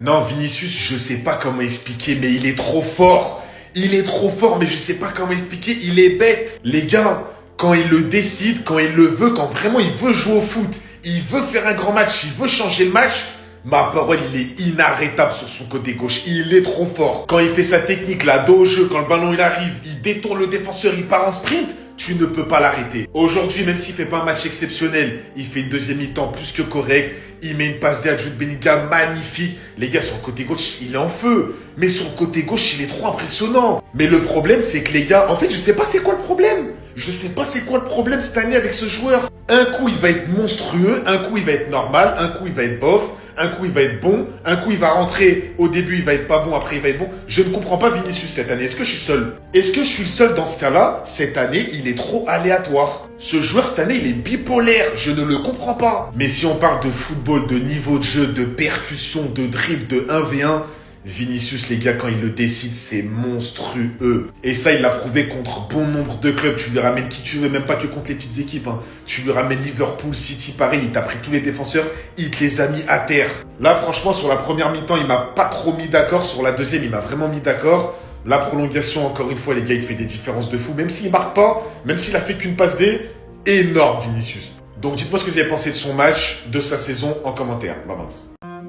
Non, Vinicius, je sais pas comment expliquer, mais il est trop fort. Il est trop fort, mais je sais pas comment expliquer, il est bête. Les gars, quand il le décide, quand il le veut, quand vraiment il veut jouer au foot, il veut faire un grand match, il veut changer le match, ma parole, il est inarrêtable sur son côté gauche. Il est trop fort. Quand il fait sa technique, là, dos au jeu, quand le ballon il arrive, il détourne le défenseur, il part en sprint, tu ne peux pas l'arrêter. Aujourd'hui, même s'il fait pas un match exceptionnel, il fait une deuxième mi-temps plus que correcte. Il met une passe D à Jude Bellingham magnifique. Les gars, sur le côté gauche, il est en feu. Mais sur le côté gauche, il est trop impressionnant. Mais le problème, c'est que les gars, en fait, je sais pas c'est quoi le problème. Je sais pas c'est quoi le problème cette année avec ce joueur. Un coup, il va être monstrueux. Un coup, il va être normal. Un coup, il va être bof. Un coup, il va être bon. Un coup, il va rentrer. Au début, il va être pas bon. Après, il va être bon. Je ne comprends pas Vinicius cette année. Est-ce que je suis seul? Est-ce que je suis le seul dans ce cas-là? Cette année, il est trop aléatoire. Ce joueur, cette année, il est bipolaire. Je ne le comprends pas. Mais si on parle de football, de niveau de jeu, de percussion, de dribble, de 1v1, Vinicius, les gars, quand il le décide, c'est monstrueux. Et ça, il l'a prouvé contre bon nombre de clubs. Tu lui ramènes qui tu veux, même pas que contre les petites équipes. Tu lui ramènes Liverpool, City, pareil. Il t'a pris tous les défenseurs. Il te les a mis à terre. Là, franchement, sur la première mi-temps, il m'a pas trop mis d'accord. Sur la deuxième, il m'a vraiment mis d'accord. La prolongation, encore une fois, les gars, il te fait des différences de fou. Même s'il marque pas, même s'il a fait qu'une passe D, énorme, Vinicius. Donc, dites-moi ce que vous avez pensé de son match, de sa saison, en commentaire. Maman's.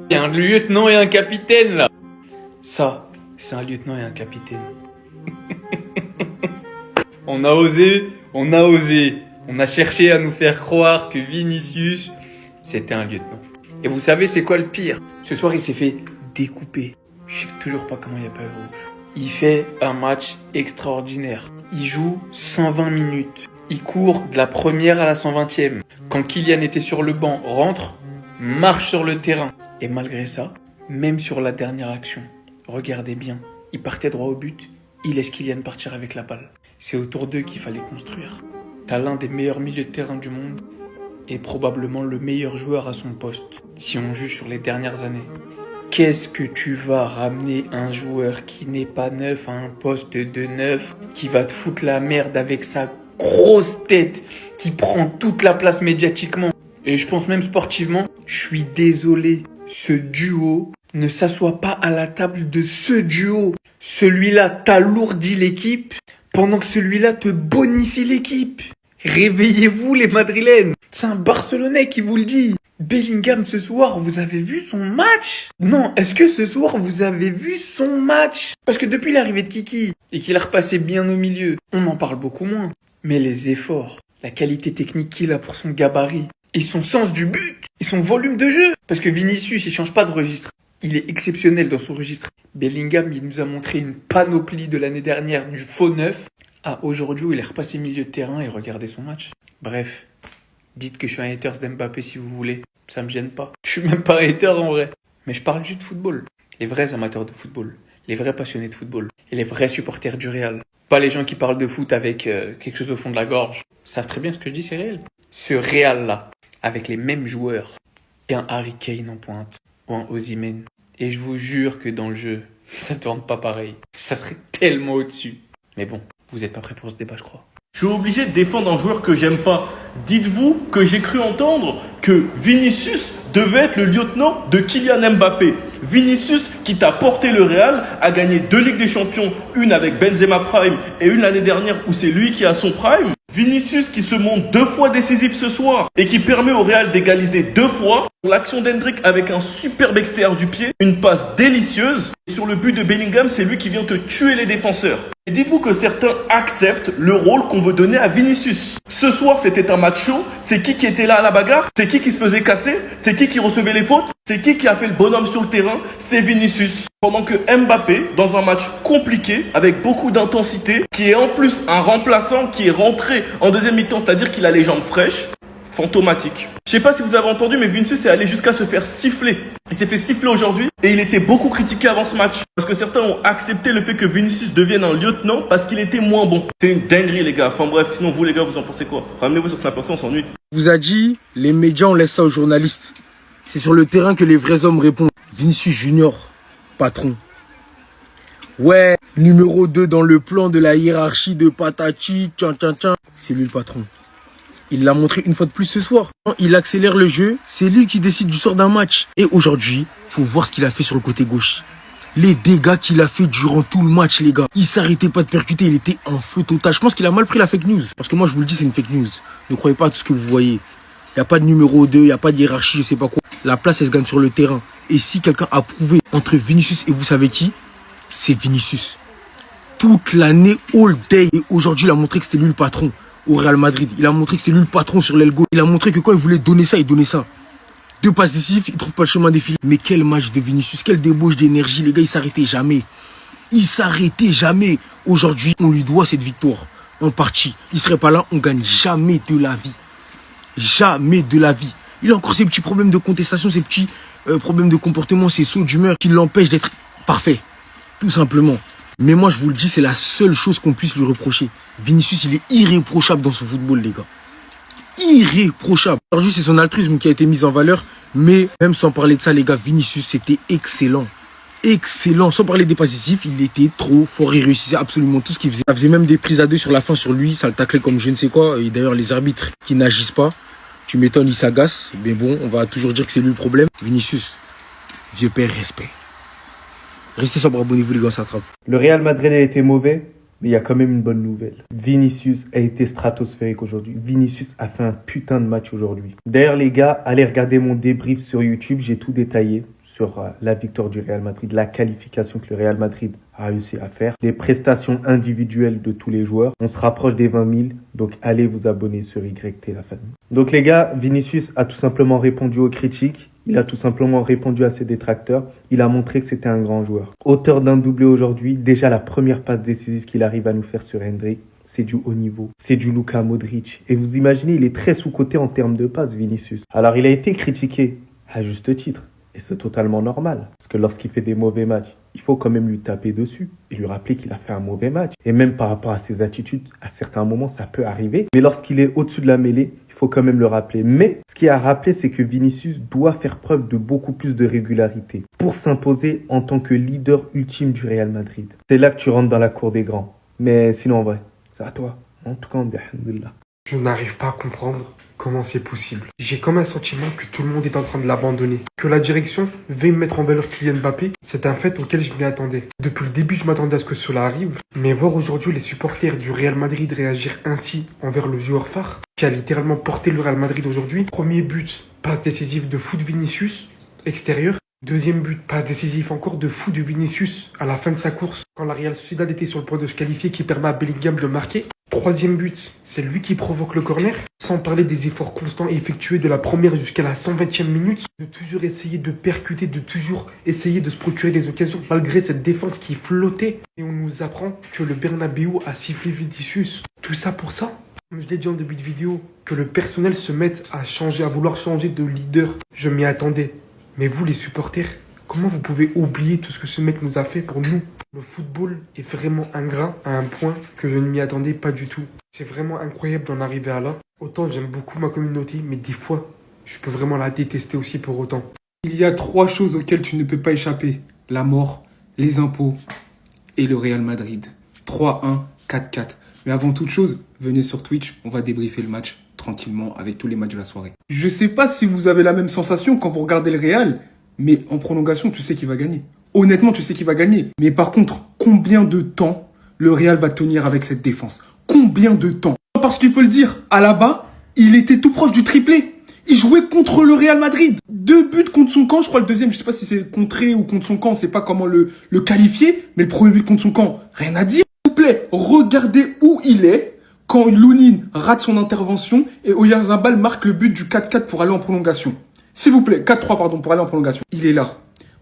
Il y a un lieutenant et un capitaine là. Ça, c'est un lieutenant et un capitaine. On a osé, on a osé. On a cherché à nous faire croire que Vinicius, c'était un lieutenant. Et vous savez c'est quoi le pire? Ce soir, il s'est fait découper. Je sais toujours pas comment il n'y a pas eu rouge. Il fait un match extraordinaire. Il joue 120 minutes. Il court de la première à la 120e. Quand Kylian était sur le banc, rentre, marche sur le terrain. Et malgré ça, même sur la dernière action, regardez bien, il partait droit au but, il laisse Kylian partir avec la balle. C'est autour d'eux qu'il fallait construire. T'as l'un des meilleurs milieux de terrain du monde et probablement le meilleur joueur à son poste, si on juge sur les dernières années. Qu'est-ce que tu vas ramener un joueur qui n'est pas neuf à un poste de neuf, qui va te foutre la merde avec sa grosse tête, qui prend toute la place médiatiquement, et je pense même sportivement, je suis désolé, ce duo ne s'assoit pas à la table de ce duo. Celui-là t'alourdit l'équipe, pendant que celui-là te bonifie l'équipe. Réveillez-vous les Madrilènes. C'est un Barcelonais qui vous le dit. Bellingham ce soir, vous avez vu son match? Non, est-ce que ce soir vous avez vu son match? Parce que depuis l'arrivée de Kiki, et qu'il a repassé bien au milieu, on en parle beaucoup moins. Mais les efforts, la qualité technique qu'il a pour son gabarit, et son sens du but, et son volume de jeu. Parce que Vinicius, il change pas de registre. Il est exceptionnel dans son registre. Bellingham, il nous a montré une panoplie de l'année dernière du faux neuf à aujourd'hui où il est repassé milieu de terrain et regardez son match. Bref, dites que je suis un hater d'Mbappé si vous voulez. Ça me gêne pas. Je suis même pas hater en vrai. Mais je parle juste de football. Les vrais amateurs de football. Les vrais passionnés de football. Et les vrais supporters du Real. Pas les gens qui parlent de foot avec quelque chose au fond de la gorge. Ils savent très bien ce que je dis, c'est réel. Ce Real-là, avec les mêmes joueurs, et un Harry Kane en pointe, ou un Osimhen. Et je vous jure que dans le jeu, ça tourne pas pareil. Ça serait tellement au-dessus. Mais bon, vous êtes pas prêts pour ce débat, je crois. Je suis obligé de défendre un joueur que j'aime pas. Dites-vous que j'ai cru entendre que Vinicius devait être le lieutenant de Kylian Mbappé. Vinicius, qui t'a porté le Real, a gagné 2 Ligues des Champions, une avec Benzema Prime et une l'année dernière où c'est lui qui a son prime. Vinicius qui se montre 2 fois décisif ce soir et qui permet au Real d'égaliser 2 fois. Pour l'action d'Hendrick avec un superbe extérieur du pied, une passe délicieuse. Et sur le but de Bellingham, c'est lui qui vient te tuer les défenseurs. Et dites-vous que certains acceptent le rôle qu'on veut donner à Vinicius. Ce soir, c'était un match chaud. C'est qui était là à la bagarre? C'est qui se faisait casser? C'est qui recevait les fautes? C'est qui a fait le bonhomme sur le terrain? C'est Vinicius. Pendant que Mbappé, dans un match compliqué, avec beaucoup d'intensité, qui est en plus un remplaçant qui est rentré en deuxième mi-temps, c'est-à-dire qu'il a les jambes fraîches, fantomatique. Je sais pas si vous avez entendu, mais Vinicius est allé jusqu'à se faire siffler. Il s'est fait siffler aujourd'hui et il était beaucoup critiqué avant ce match. Parce que certains ont accepté le fait que Vinicius devienne un lieutenant parce qu'il était moins bon. C'est une dinguerie les gars. Enfin bref, sinon vous les gars, vous en pensez quoi? Ramenez-vous sur Snapchat, on s'ennuie. Vous a dit, les médias on laisse ça aux journalistes. C'est sur le terrain que les vrais hommes répondent. Vinicius Junior, patron. Ouais, numéro 2 dans le plan de la hiérarchie de Patati, tchan tchan tchan. C'est lui le patron. Il l'a montré une fois de plus ce soir. Il accélère le jeu, c'est lui qui décide du sort d'un match. Et aujourd'hui, faut voir ce qu'il a fait sur le côté gauche. Les dégâts qu'il a fait durant tout le match, les gars. Il s'arrêtait pas de percuter, il était en feu total. Je pense qu'il a mal pris la fake news. Parce que moi, je vous le dis, c'est une fake news. Ne croyez pas à tout ce que vous voyez. Il n'y a pas de numéro 2, il n'y a pas de hiérarchie, je sais pas quoi. La place, elle se gagne sur le terrain. Et si quelqu'un a prouvé entre Vinicius et vous savez qui, c'est Vinicius. Toute l'année, all day. Et aujourd'hui, il a montré que c'était lui le patron au Real Madrid. Il a montré que c'était lui le patron sur l'aile gauche. Il a montré que quand il voulait donner ça, il donnait ça. 2 passes décisives, il trouve pas le chemin défilé. Mais quel match de Vinicius, quelle débauche d'énergie, les gars, il s'arrêtait jamais. Il s'arrêtait jamais. Aujourd'hui, on lui doit cette victoire. En partie. Il serait pas là, on gagne jamais de la vie. Jamais de la vie. Il a encore ces petits problèmes de contestation, ces petits problèmes de comportement, ces sauts d'humeur qui l'empêchent d'être parfait. Tout simplement. Mais moi, je vous le dis, c'est la seule chose qu'on puisse lui reprocher. Vinicius, il est irréprochable dans ce football, les gars. Irréprochable. Aujourd'hui, c'est son altruisme qui a été mis en valeur. Mais même sans parler de ça, les gars, Vinicius, c'était excellent. Excellent. Sans parler des passifs, il était trop fort. Il réussissait absolument tout ce qu'il faisait. Il faisait même des prises à 2 sur la fin sur lui. Ça le taclait comme je ne sais quoi. Et d'ailleurs, les arbitres qui n'agissent pas, tu m'étonnes, ils s'agacent. Mais bon, on va toujours dire que c'est lui le problème. Vinicius, vieux père, respect. Restez sobre, abonnez-vous les gars, ça attrape. Le Real Madrid a été mauvais, mais il y a quand même une bonne nouvelle. Vinicius a été stratosphérique aujourd'hui. Vinicius a fait un putain de match aujourd'hui. D'ailleurs les gars, allez regarder mon débrief sur YouTube, j'ai tout détaillé sur la victoire du Real Madrid, la qualification que le Real Madrid a réussi à faire, les prestations individuelles de tous les joueurs. On se rapproche des 20 000, donc allez vous abonner sur YT la famille. Donc les gars, Vinicius a tout simplement répondu aux critiques. Il a tout simplement répondu à ses détracteurs. Il a montré que c'était un grand joueur. Auteur d'un doublé aujourd'hui, déjà la première passe décisive qu'il arrive à nous faire sur Hendrik, c'est du haut niveau. C'est du Luka Modric. Et vous imaginez, il est très sous-coté en termes de passes, Vinicius. Alors il a été critiqué, à juste titre. Et c'est totalement normal. Parce que lorsqu'il fait des mauvais matchs, il faut quand même lui taper dessus et lui rappeler qu'il a fait un mauvais match. Et même par rapport à ses attitudes, à certains moments, ça peut arriver. Mais lorsqu'il est au-dessus de la mêlée, il faut quand même le rappeler. Mais ce qui a rappelé, c'est que Vinicius doit faire preuve de beaucoup plus de régularité pour s'imposer en tant que leader ultime du Real Madrid. C'est là que tu rentres dans la cour des grands. Mais sinon, en vrai, c'est à toi. En tout cas, alhamdoulilah. Je n'arrive pas à comprendre comment c'est possible. J'ai comme un sentiment que tout le monde est en train de l'abandonner. Que la direction veut mettre en valeur Kylian Mbappé, c'est un fait auquel je m'y attendais. Depuis le début, je m'attendais à ce que cela arrive. Mais voir aujourd'hui les supporters du Real Madrid réagir ainsi envers le joueur phare, qui a littéralement porté le Real Madrid aujourd'hui. Premier but, passe décisive de fou de Vinicius, extérieur. Deuxième but, passe décisif encore de fou de Vinicius à la fin de sa course, quand la Real Sociedad était sur le point de se qualifier, qui permet à Bellingham de marquer. Troisième but, c'est lui qui provoque le corner, sans parler des efforts constants effectués de la première jusqu'à la 120e minute, de toujours essayer de percuter, de toujours essayer de se procurer des occasions, malgré cette défense qui flottait. Et on nous apprend que le Bernabéu a sifflé Vinicius. Tout ça pour ça. Comme je l'ai dit en début de vidéo, que le personnel se mette à changer, à vouloir changer de leader. Je m'y attendais. Mais vous, les supporters, comment vous pouvez oublier tout ce que ce mec nous a fait pour nous? Le football est vraiment ingrat à un point que je ne m'y attendais pas du tout. C'est vraiment incroyable d'en arriver à là. Autant j'aime beaucoup ma communauté, mais des fois, je peux vraiment la détester aussi pour autant. Il y a 3 choses auxquelles tu ne peux pas échapper. La mort, les impôts et le Real Madrid. 3-1, 4-4. Mais avant toute chose, venez sur Twitch, on va débriefer le match tranquillement avec tous les matchs de la soirée. Je sais pas si vous avez la même sensation quand vous regardez le Real, mais en prolongation, tu sais qu'il va gagner. Honnêtement, tu sais qu'il va gagner. Mais par contre, combien de temps le Real va tenir avec cette défense? Combien de temps? Parce qu'il faut le dire, à la bas, il était tout proche du triplé. Il jouait contre le Real Madrid. 2 buts contre son camp. Je crois le deuxième, je sais pas si c'est contré ou contre son camp. On sait pas comment le qualifier. Mais le premier but contre son camp, rien à dire. S'il vous plaît, regardez où il est quand Lunin rate son intervention et Oyarzabal marque le but du 4-4 pour aller en prolongation. S'il vous plaît, 4-3 pardon, pour aller en prolongation. Il est là.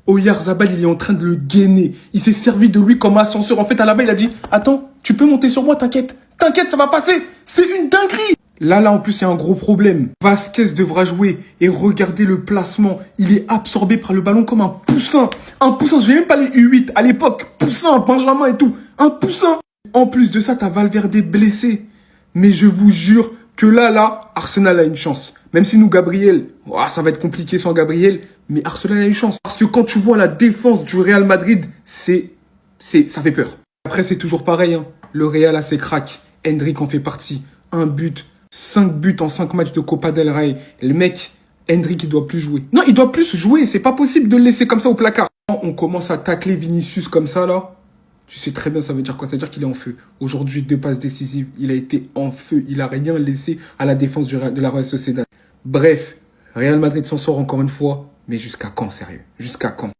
Oyarzabal, il est en train de le gainer. Il s'est servi de lui comme ascenseur. En fait, à la base, il a dit « Attends, tu peux monter sur moi, t'inquiète. T'inquiète, ça va passer. C'est une dinguerie !» Là, en plus, il y a un gros problème. Vasquez devra jouer et regardez le placement. Il est absorbé par le ballon comme un poussin. Un poussin, je n'ai même pas les U8 à l'époque. Poussin, Benjamin et tout. Un poussin. En plus de ça, t'as Valverde blessé. Mais je vous jure que là, Arsenal a une chance. Même si nous, Gabriel, ça va être compliqué sans Gabriel, mais Arsenal a une chance. Parce que quand tu vois la défense du Real Madrid, ça fait peur. Après, c'est toujours pareil, hein. Le Real a ses cracks. Hendrik en fait partie. Un but, 5 buts en 5 matchs de Copa del Rey. Le mec, Endrick, il doit plus jouer. Non, il doit plus jouer. C'est pas possible de le laisser comme ça au placard. Quand on commence à tacler Vinicius comme ça, là, tu sais très bien ça veut dire quoi. Ça veut dire qu'il est en feu. Aujourd'hui, 2 passes décisives. Il a été en feu. Il a rien laissé à la défense de la Real Sociedad. Bref, Real Madrid s'en sort encore une fois. Mais jusqu'à quand, sérieux? Jusqu'à quand?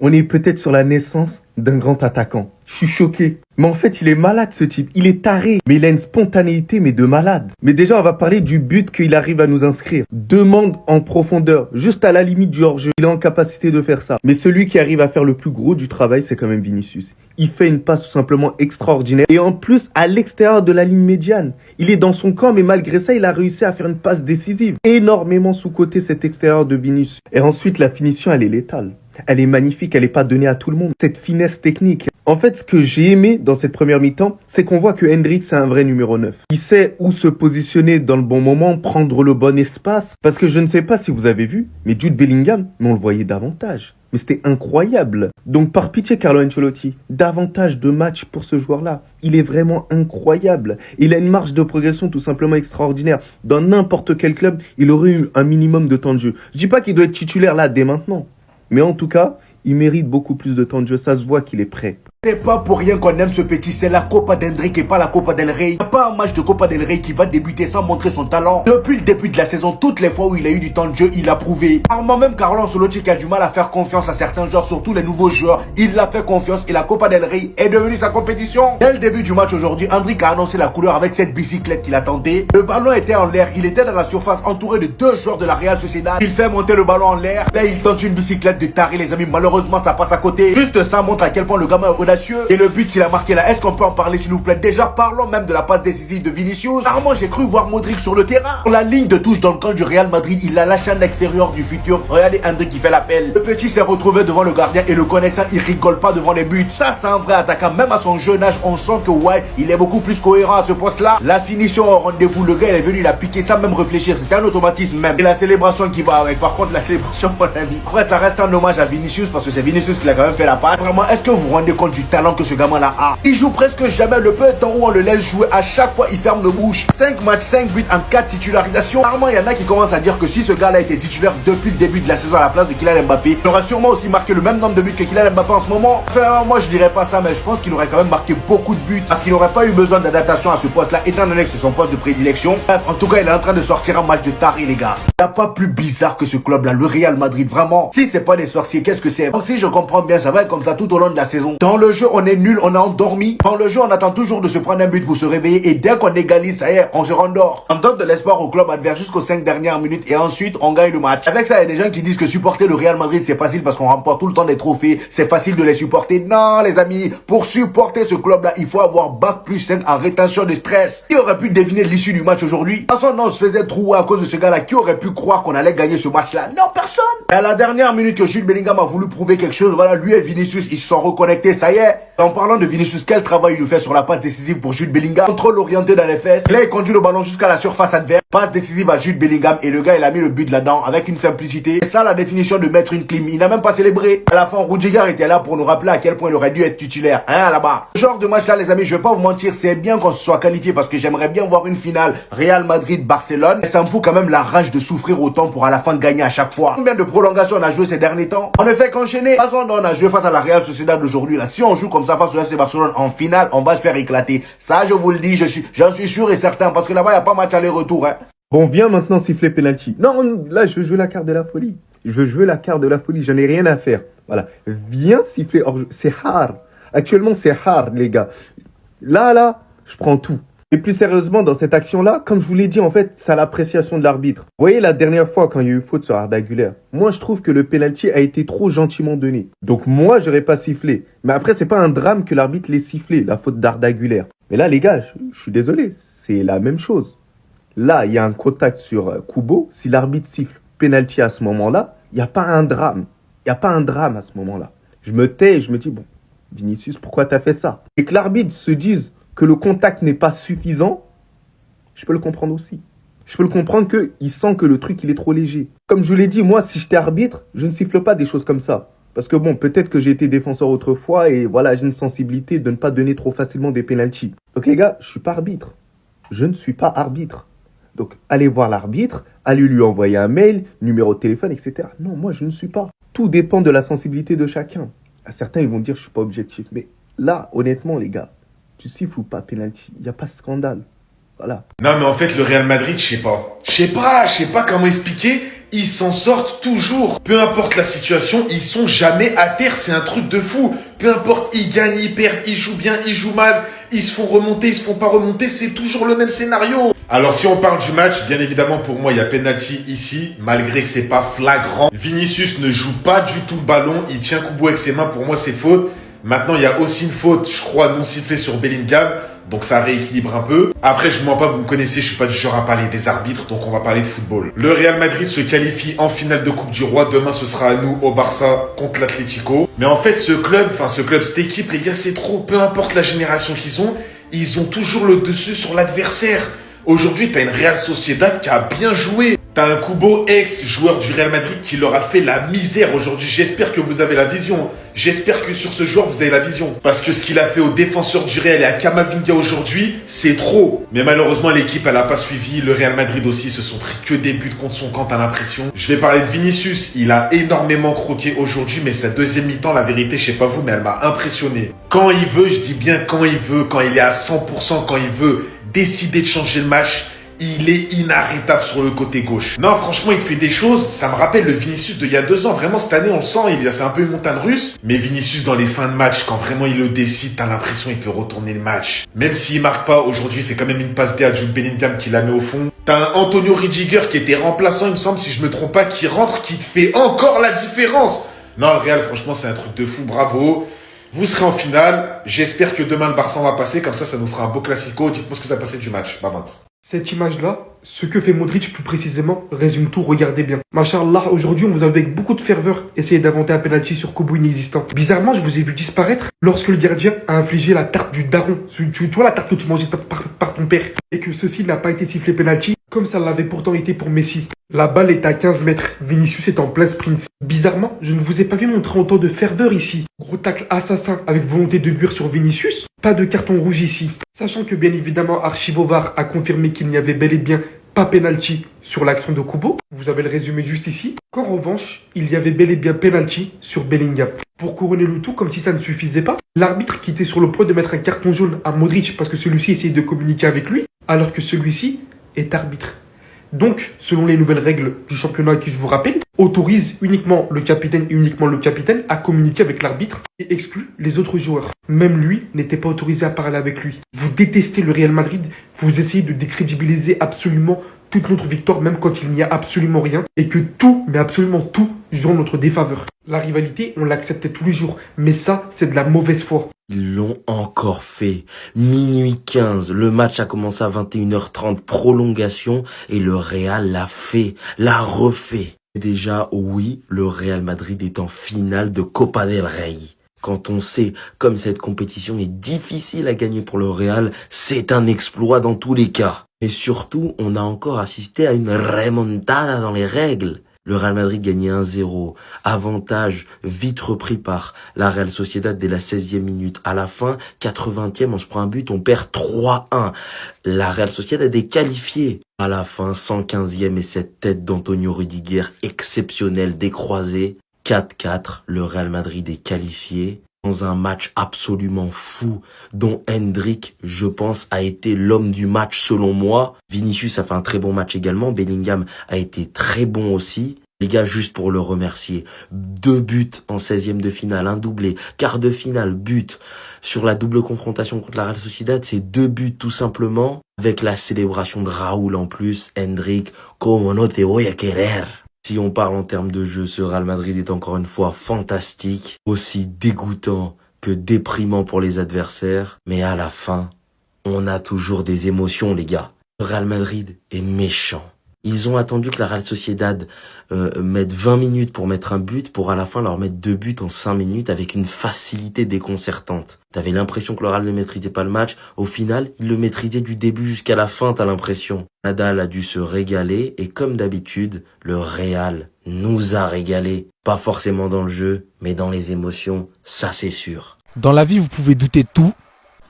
On est peut-être sur la naissance d'un grand attaquant. Je suis choqué. Mais en fait, il est malade ce type. Il est taré. Mais il a une spontanéité, mais de malade. Mais déjà, on va parler du but qu'il arrive à nous inscrire. Demande en profondeur, juste à la limite du hors-jeu. Il est en capacité de faire ça. Mais celui qui arrive à faire le plus gros du travail, c'est quand même Vinicius. Il fait une passe tout simplement extraordinaire. Et en plus, à l'extérieur de la ligne médiane. Il est dans son camp, mais malgré ça, il a réussi à faire une passe décisive. Énormément sous-côté cet extérieur de Vinicius. Et ensuite, la finition, elle est létale. Elle est magnifique, elle n'est pas donnée à tout le monde. Cette finesse technique. En fait, ce que j'ai aimé dans cette première mi-temps, c'est qu'on voit que Endrick, c'est un vrai numéro 9. Il sait où se positionner dans le bon moment, prendre le bon espace. Parce que je ne sais pas si vous avez vu, mais Jude Bellingham, mais on le voyait davantage. Mais c'était incroyable. Donc par pitié, Carlo Ancelotti, davantage de matchs pour ce joueur-là. Il est vraiment incroyable. Il a une marge de progression tout simplement extraordinaire. Dans n'importe quel club, il aurait eu un minimum de temps de jeu. Je dis pas qu'il doit être titulaire là dès maintenant. Mais en tout cas, il mérite beaucoup plus de temps de jeu. Ça se voit qu'il est prêt. C'est pas pour rien qu'on aime ce petit, c'est la Copa d'Endrick et pas la Copa del Rey. Y a pas un match de Copa del Rey qui va débuter sans montrer son talent. Depuis le début de la saison, toutes les fois où il a eu du temps de jeu, il a prouvé. Par moi-même, Carlo Ancelotti qui a du mal à faire confiance à certains joueurs, surtout les nouveaux joueurs, il l'a fait confiance et la Copa del Rey est devenue sa compétition. Dès le début du match aujourd'hui, Endrick a annoncé la couleur avec cette bicyclette qu'il attendait. Le ballon était en l'air, il était dans la surface entouré de 2 joueurs de la Real Sociedad. Il fait monter le ballon en l'air. Là, il tente une bicyclette de taré, les amis. Malheureusement, ça passe à côté. Juste ça montre à quel point le gamin est audacieux. Et le but qu'il a marqué là, est-ce qu'on peut en parler s'il vous plaît? Déjà parlons même de la passe décisive de Vinicius. Rarement j'ai cru voir Modric sur le terrain. Sur la ligne de touche dans le camp du Real Madrid, il a lâché à l'extérieur du futur. Regardez Endrick qui fait l'appel. Le petit s'est retrouvé devant le gardien et le connaissant, il rigole pas devant les buts. Ça c'est un vrai attaquant. Même à son jeune âge, on sent que ouais, il est beaucoup plus cohérent à ce poste-là. La finition au rendez-vous, le gars il est venu, il a piqué sans même réfléchir. C'était un automatisme même. Et la célébration qui va avec. Par contre la célébration mon ami. Après ça reste un hommage à Vinicius parce que c'est Vinicius qui a quand même fait la passe. Vraiment, est-ce que vous vous rendez compte du talent que ce gamin là a? Il joue presque jamais. Le peu de temps où on le laisse jouer, à chaque fois il ferme nos bouches. 5 matchs, 5 buts en 4 titularisations. Rarement il y en a qui commencent à dire que si ce gars là était titulaire depuis le début de la saison à la place de Kylian Mbappé, il aurait sûrement aussi marqué le même nombre de buts que Kylian Mbappé en ce moment. Enfin, moi je dirais pas ça, mais je pense qu'il aurait quand même marqué beaucoup de buts parce qu'il n'aurait pas eu besoin d'adaptation à ce poste là, étant donné que c'est son poste de prédilection. Bref, en tout cas il est en train de sortir un match de taré les gars. Il n'y a pas plus bizarre que ce club là, le Real Madrid. Vraiment, si c'est pas des sorciers, qu'est-ce que c'est? Si je comprends bien, ça va être comme ça tout au long de la saison. Dans le jeu on est nul, on a endormi. Dans le jeu on attend toujours de se prendre un but pour se réveiller et dès qu'on égalise, ça y est, on se rendort. On donne de l'espoir au club adverse jusqu'aux 5 dernières minutes et ensuite on gagne le match. Avec ça, il y a des gens qui disent que supporter le Real Madrid c'est facile parce qu'on remporte tout le temps des trophées, c'est facile de les supporter. Non les amis, pour supporter ce club là, il faut avoir bac plus 5 en rétention de stress. Qui aurait pu deviner l'issue du match aujourd'hui? De toute façon, non, on se faisait trouer à cause de ce gars là. Qui aurait pu croire qu'on allait gagner ce match là? Non, personne. Et à la dernière minute que Jude Bellingham a voulu prouver quelque chose, voilà, lui et Vinicius, ils se sont reconnectés, ça y est. En parlant de Vinicius, quel travail il nous fait sur la passe décisive pour Jude Bellingham. Contrôle orienté dans les fesses. Là, il conduit le ballon jusqu'à la surface adverse. Passe décisive à Jude Bellingham et le gars, il a mis le but là-dedans avec une simplicité. C'est ça la définition de mettre une clim. Il n'a même pas célébré. À la fin, Rudiger était là pour nous rappeler à quel point il aurait dû être titulaire. Hein, là-bas. Ce genre de match là, les amis, je vais pas vous mentir, c'est bien qu'on se soit qualifié parce que j'aimerais bien voir une finale Real Madrid-Barcelone. Et ça me fout quand même la rage de souffrir autant pour à la fin gagner à chaque fois. Combien de prolongations on a joué ces derniers temps? On ne fait qu'enchaîner. De toute façon, on a joué face à la Real Sociedad aujourd'hui là. Si on joue comme ça face au FC Barcelone en finale, on va se faire éclater. Ça, je vous le dis, j'en suis sûr et certain parce que là-bas, il n'y a pas match aller-retour. Hein. Bon, viens maintenant siffler penalty. Non, là, je veux jouer la carte de la folie. Je veux jouer la carte de la folie. J'en ai rien à faire. Voilà. Viens siffler. C'est hard. Actuellement, c'est hard, les gars. Là, je prends tout. Et plus sérieusement, dans cette action-là, comme je vous l'ai dit, en fait, c'est à l'appréciation de l'arbitre. Vous voyez, la dernière fois, quand il y a eu faute sur Arda Güler, moi, je trouve que le penalty a été trop gentiment donné. Donc, moi, j'aurais pas sifflé. Mais après, c'est pas un drame que l'arbitre l'ait sifflé, la faute d'Arda Güler. Mais là, les gars, je suis désolé, c'est la même chose. Là, il y a un contact sur Kubo. Si l'arbitre siffle penalty à ce moment-là, il n'y a pas un drame. Il n'y a pas un drame à ce moment-là. Je me tais et je me dis, bon, Vinicius, pourquoi t'as fait ça? Et que l'arbitre se dise que le contact n'est pas suffisant, je peux le comprendre aussi. Je peux le comprendre qu'il sent que le truc, il est trop léger. Comme je vous l'ai dit, moi, si j'étais arbitre, je ne siffle pas des choses comme ça. Parce que bon, peut-être que j'ai été défenseur autrefois et voilà, j'ai une sensibilité de ne pas donner trop facilement des pénaltys. Donc les gars, je suis pas arbitre. Je ne suis pas arbitre. Donc, allez voir l'arbitre, allez lui envoyer un mail, numéro de téléphone, etc. Non, moi, je ne suis pas. Tout dépend de la sensibilité de chacun. À certains, ils vont dire, je suis pas objectif. Mais là, honnêtement, les gars, tu siffles ou pas penalty, il n'y a pas de scandale. Voilà. Non, mais en fait, le Real Madrid, je sais pas comment expliquer. Ils s'en sortent toujours. Peu importe la situation, ils sont jamais à terre. C'est un truc de fou. Peu importe, ils gagnent, ils perdent, ils jouent bien, ils jouent mal. Ils se font remonter, ils se font pas remonter. C'est toujours le même scénario. Alors, si on parle du match, bien évidemment, pour moi, il y a penalty ici, malgré que c'est pas flagrant. Vinicius ne joue pas du tout le ballon. Il tient Kubo avec ses mains. Pour moi, c'est faute. Maintenant, il y a aussi une faute, je crois, non sifflée sur Bellingham. Donc ça rééquilibre un peu. Après, je vous mens pas, vous me connaissez, je suis pas du genre à parler des arbitres, donc on va parler de football. Le Real Madrid se qualifie en finale de Coupe du Roi. Demain, ce sera à nous, au Barça, contre l'Atlético. Mais en fait, ce club, cette équipe, les gars, c'est trop. Peu importe la génération qu'ils ont, ils ont toujours le dessus sur l'adversaire. Aujourd'hui, t'as une Real Sociedad qui a bien joué. T'as un Kubo, ex-joueur du Real Madrid, qui leur a fait la misère aujourd'hui. J'espère que vous avez la vision. J'espère que sur ce joueur, vous avez la vision. Parce que ce qu'il a fait aux défenseurs du Real et à Camavinga aujourd'hui, c'est trop. Mais malheureusement, l'équipe, elle a pas suivi. Le Real Madrid aussi se sont pris que des buts contre son camp, t'as l'impression. Je vais parler de Vinicius. Il a énormément croqué aujourd'hui, mais sa deuxième mi-temps, la vérité, je sais pas vous, mais elle m'a impressionné. Quand il veut, je dis bien quand il veut, quand il est à 100%, quand il veut décider de changer le match, il est inarrêtable sur le côté gauche. Non, franchement, il fait des choses. Ça me rappelle le Vinicius d'il y a 2 ans. Vraiment, cette année, on le sent. C'est un peu une montagne russe. Mais Vinicius, dans les fins de match, quand vraiment il le décide, t'as l'impression qu'il peut retourner le match. Même s'il marque pas, aujourd'hui, il fait quand même une passe D à Jude Bellingham qui la met au fond. T'as un Antonio Rudiger qui était remplaçant, il me semble, si je me trompe pas, qui rentre, qui te fait encore la différence. Non, le Real, franchement, c'est un truc de fou. Bravo. Vous serez en finale. J'espère que demain, le Barça va passer. Comme ça nous fera un beau classico. Dites-moi ce que ça a passé du match. Bye. Cette image-là, ce que fait Modric plus précisément, résume tout, regardez bien. Machallah, aujourd'hui, on vous a vu avec beaucoup de ferveur essayer d'inventer un penalty sur Kubo inexistant. Bizarrement, je vous ai vu disparaître lorsque le gardien a infligé la tarte du daron. Tu vois la tarte que tu mangeais par ton père. Et que ceci n'a pas été sifflé penalty, comme ça l'avait pourtant été pour Messi. La balle est à 15 mètres. Vinicius est en plein sprint. Bizarrement, je ne vous ai pas vu montrer autant de ferveur ici. Gros tacle assassin avec volonté de buire sur Vinicius. Pas de carton rouge ici. Sachant que bien évidemment Archivovar a confirmé qu'il n'y avait bel et bien pas penalty sur l'action de Kubo. Vous avez le résumé juste ici. Qu'en revanche, il y avait bel et bien penalty sur Bellingham. Pour couronner le tout, comme si ça ne suffisait pas, l'arbitre qui était sur le point de mettre un carton jaune à Modric parce que celui-ci essayait de communiquer avec lui, alors que celui-ci est arbitre. Donc, selon les nouvelles règles du championnat qui, je vous rappelle, autorise uniquement le capitaine à communiquer avec l'arbitre et exclut les autres joueurs. Même lui n'était pas autorisé à parler avec lui. Vous détestez le Real Madrid, vous essayez de décrédibiliser absolument toute notre victoire, même quand il n'y a absolument rien, et que tout, mais absolument tout, joue en notre défaveur. La rivalité, on l'acceptait tous les jours, mais ça, c'est de la mauvaise foi. Ils l'ont encore fait. Minuit 15, le match a commencé à 21h30, prolongation, et le Real l'a fait, l'a refait. Et déjà, oui, le Real Madrid est en finale de Copa del Rey. Quand on sait comme cette compétition est difficile à gagner pour le Real, c'est un exploit dans tous les cas. Et surtout, on a encore assisté à une remontada dans les règles. Le Real Madrid gagnait 1-0, avantage vite repris par la Real Sociedad dès la 16e minute. À la fin, 80e, on se prend un but, on perd 3-1. La Real Sociedad est qualifiée. À la fin, 115e et cette tête d'Antonio Rudiger exceptionnelle décroisée. 4-4, le Real Madrid est qualifié. Dans un match absolument fou, dont Endrick, je pense, a été l'homme du match selon moi. Vinicius a fait un très bon match également. Bellingham a été très bon aussi. Les gars, juste pour le remercier, 2 buts en 16e de finale, un doublé, quart de finale, but. Sur la double confrontation contre la Real Sociedad, c'est 2 buts tout simplement, avec la célébration de Raúl en plus. Endrick, como no te voy a querer. Si on parle en termes de jeu, ce Real Madrid est encore une fois fantastique, aussi dégoûtant que déprimant pour les adversaires, mais à la fin, on a toujours des émotions les gars. Le Real Madrid est méchant. Ils ont attendu que la Real Sociedad mette 20 minutes pour mettre un but, pour à la fin leur mettre 2 buts en 5 minutes avec une facilité déconcertante. T'avais l'impression que le Real ne maîtrisait pas le match. Au final, il le maîtrisait du début jusqu'à la fin, t'as l'impression. Nadal a dû se régaler et comme d'habitude, le Real nous a régalé. Pas forcément dans le jeu, mais dans les émotions, ça c'est sûr. Dans la vie, vous pouvez douter de tout,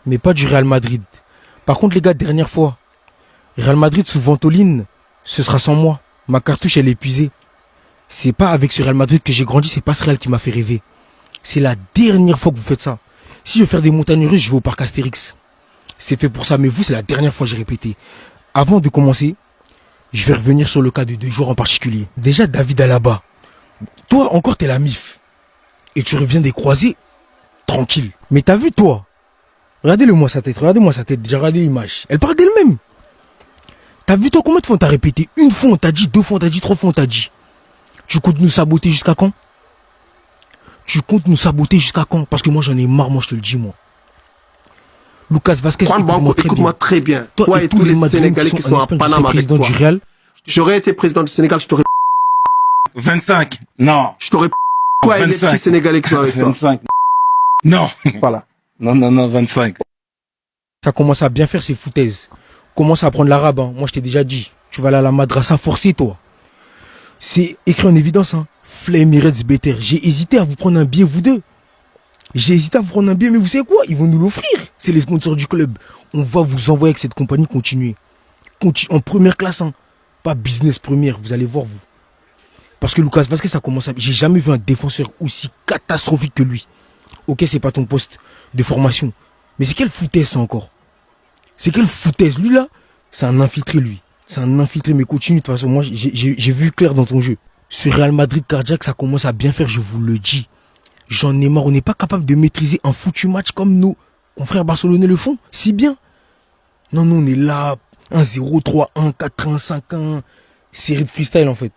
mais pas du Real Madrid. Par contre, les gars, dernière fois, Real Madrid sous Ventoline, ce sera sans moi. Ma cartouche, elle est épuisée. C'est pas avec ce Real Madrid que j'ai grandi, c'est pas ce Real qui m'a fait rêver. C'est la dernière fois que vous faites ça. Si je veux faire des montagnes russes, je vais au parc Astérix. C'est fait pour ça, mais vous, c'est la dernière fois que j'ai répété. Avant de commencer, je vais revenir sur le cas de 2 joueurs en particulier. Déjà, David Alaba. Toi, encore, t'es la MIF. Et tu reviens des croisés, tranquille. Mais t'as vu, toi? Regardez-le-moi sa tête, regardez-moi sa tête. Déjà, regardez l'image. Elle parle d'elle-même. T'as vu, toi, combien de fois on t'a répété? 1 fois, on t'a dit, 2 fois, on t'a dit, 3 fois, on t'a dit. Tu comptes nous saboter jusqu'à quand? Tu comptes nous saboter jusqu'à quand? Parce que moi, j'en ai marre, moi, je te le dis, moi. Lucas Vasquez, Juan Branco, écoute-moi très bien. Toi et tous les Sénégalais qui sont à Panama avec toi. J'aurais été président du Sénégal, je t'aurais 25. Non. Je t'aurais toi et les petits Sénégalais qui sont avec toi. 25. Non. Voilà. Non, 25. Ça commence à bien faire ses foutaises. Commence à apprendre l'arabe, hein. Moi, je t'ai déjà dit. Tu vas aller à la madrasa forcée, toi. C'est écrit en évidence, hein. Flame Reds Better. J'ai hésité à vous prendre un billet, vous deux. J'ai hésité à vous prendre un billet, mais vous savez quoi? Ils vont nous l'offrir. C'est les sponsors du club. On va vous envoyer avec cette compagnie continuer. En première classe, hein. Pas business première, vous allez voir, vous. Parce que Lucas Vasquez, ça commence à... J'ai jamais vu un défenseur aussi catastrophique que lui. Ok, c'est pas ton poste de formation. Mais c'est quelle foutaise, ça, encore? C'est quelle foutaise? Lui, là, c'est un infiltré, lui. C'est un infiltré, mais continue. De toute façon, moi, j'ai vu clair dans ton jeu. Ce Real Madrid cardiaque, ça commence à bien faire, je vous le dis. J'en ai marre, on n'est pas capable de maîtriser un foutu match comme nos confrères barcelonais le font. Si bien. Non, on est là. 1-0, 3-1, 4-1, 5-1. Série de freestyle, en fait.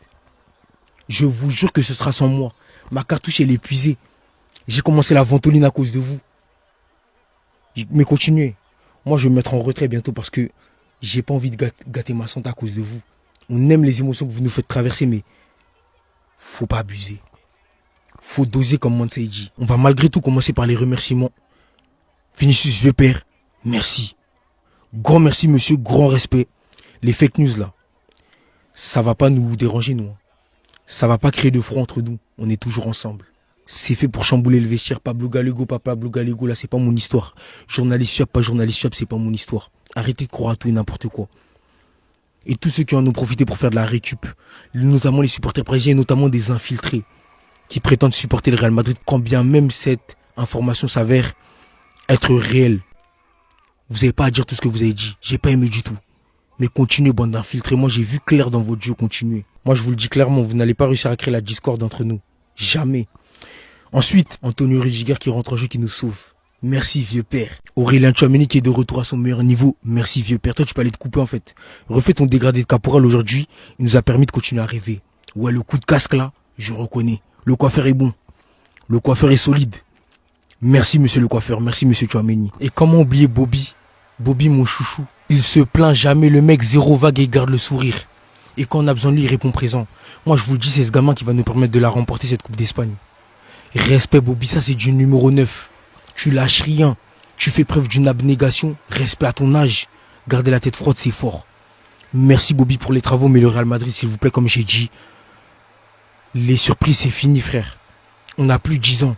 Je vous jure que ce sera sans moi. Ma cartouche, elle est épuisée. J'ai commencé la ventoline à cause de vous. Mais continuez. Moi, je vais me mettre en retrait bientôt parce que j'ai pas envie de gâter ma santé à cause de vous. On aime les émotions que vous nous faites traverser, mais faut pas abuser. Faut doser comme Mansei dit. On va malgré tout commencer par les remerciements. Vinicius, vieux père, merci. Grand merci, monsieur, grand respect. Les fake news, là, ça va pas nous déranger, nous. Ça va pas créer de froid entre nous. On est toujours ensemble. C'est fait pour chambouler le vestiaire. Pablo Gallego, pas Pablo Gallego, là, c'est pas mon histoire. Journaliste Suap, pas journaliste Suap, c'est pas mon histoire. Arrêtez de croire à tout et n'importe quoi. Et tous ceux qui en ont profité pour faire de la récup, notamment les supporters parisiens, notamment des infiltrés, qui prétendent supporter le Real Madrid, quand bien même cette information s'avère être réelle. Vous n'avez pas à dire tout ce que vous avez dit. J'ai pas aimé du tout. Mais continuez, bande d'infiltrés. Moi, j'ai vu clair dans votre jeu, continuez. Moi, je vous le dis clairement, vous n'allez pas réussir à créer la discorde entre nous. Jamais. Ensuite, Antonio Rudiger qui rentre en jeu, qui nous sauve. Merci, vieux père. Aurélien Tchouaméni qui est de retour à son meilleur niveau. Merci, vieux père. Toi, tu peux aller te couper, en fait. Refais ton dégradé de caporal aujourd'hui. Il nous a permis de continuer à rêver. Ouais, le coup de casque, là, je reconnais. Le coiffeur est bon. Le coiffeur est solide. Merci, monsieur le coiffeur. Merci, monsieur Tchouaméni. Et comment oublier Bobby? Bobby, mon chouchou. Il se plaint jamais, le mec, zéro vague et il garde le sourire. Et quand on a besoin de lui, il répond présent. Moi, je vous le dis, c'est ce gamin qui va nous permettre de la remporter, cette Coupe d'Espagne. Respect, Bobby, ça, c'est du numéro 9. Tu lâches rien. Tu fais preuve d'une abnégation. Respect à ton âge. Garder la tête froide, c'est fort. Merci, Bobby, pour les travaux, mais le Real Madrid, s'il vous plaît, comme j'ai dit, les surprises, c'est fini, frère. On n'a plus 10 ans.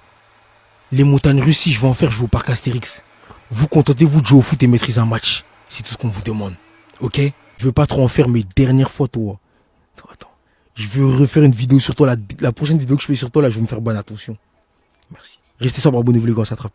Les montagnes russes, si je vais en faire, je vais au parc Astérix. Vous contentez-vous de jouer au foot et maîtriser un match. C'est tout ce qu'on vous demande. Ok? Je veux pas trop en faire mes dernières fois, toi. Attends. Je veux refaire une vidéo sur toi. La prochaine vidéo que je fais sur toi, là, je vais me faire bonne attention. Merci. Restez sobre, abonnez-vous les gars, ça attrape.